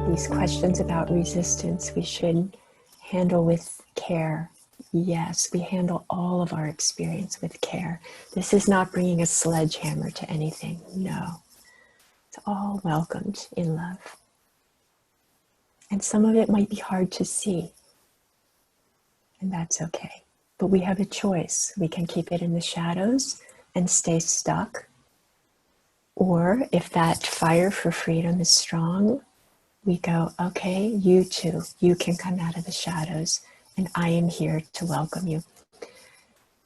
these questions about resistance we should handle with care. Yes, we handle all of our experience with care. This is not bringing a sledgehammer to anything. No, it's all welcomed in love. And some of it might be hard to see, and that's okay. But we have a choice. We can keep it in the shadows and stay stuck. Or if that fire for freedom is strong, we go, okay, you too, you can come out of the shadows, and I am here to welcome you.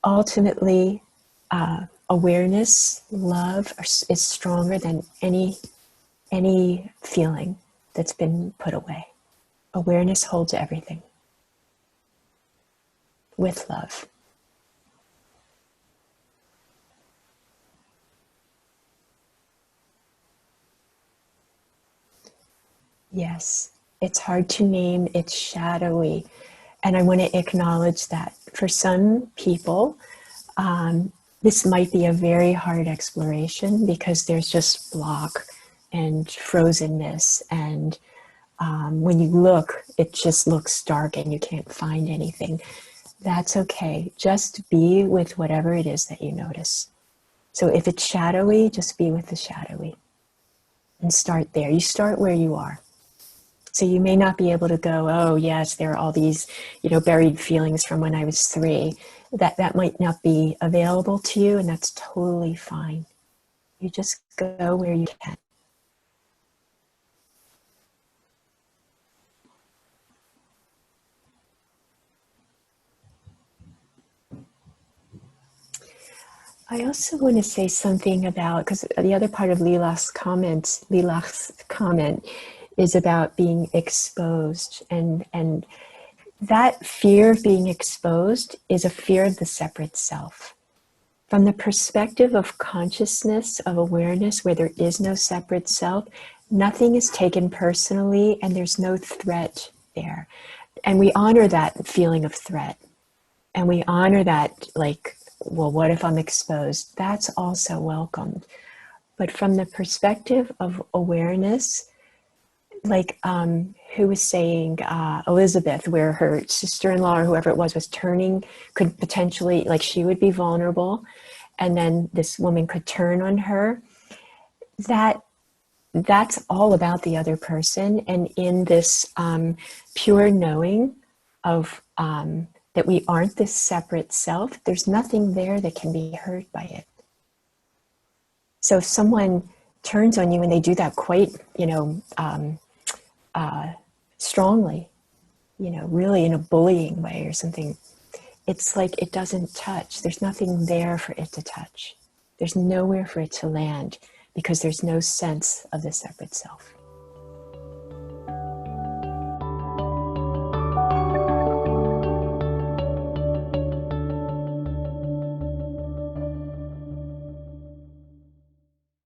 Ultimately, awareness, love is stronger than any feeling that's been put away. Awareness holds everything with love. Yes, it's hard to name, it's shadowy. And I want to acknowledge that for some people, this might be a very hard exploration because there's just block and frozenness. And when you look, it just looks dark and you can't find anything. That's okay. Just be with whatever it is that you notice. So if it's shadowy, just be with the shadowy and start there. You start where you are. So you may not be able to go, oh yes, there are all these, buried feelings from when I was 3. That might not be available to you, and that's totally fine. You just go where you can. I also want to say something about, because the other part of Lilach's comment is about being exposed, and that fear of being exposed is a fear of the separate self. From the perspective of consciousness, of awareness, where there is no separate self, nothing is taken personally and there's no threat there. And we honor that feeling of threat. And we honor that, well, what if I'm exposed? That's also welcomed. But from the perspective of awareness, who was saying, Elizabeth, where her sister-in-law or whoever it was turning, could potentially, she would be vulnerable, and then this woman could turn on her. That's all about the other person. And in this pure knowing of that we aren't this separate self, there's nothing there that can be hurt by it. So if someone turns on you and they do that quite, strongly, really in a bullying way or something, it's like it doesn't touch. There's nothing there for it to touch. There's nowhere for it to land because there's no sense of the separate self.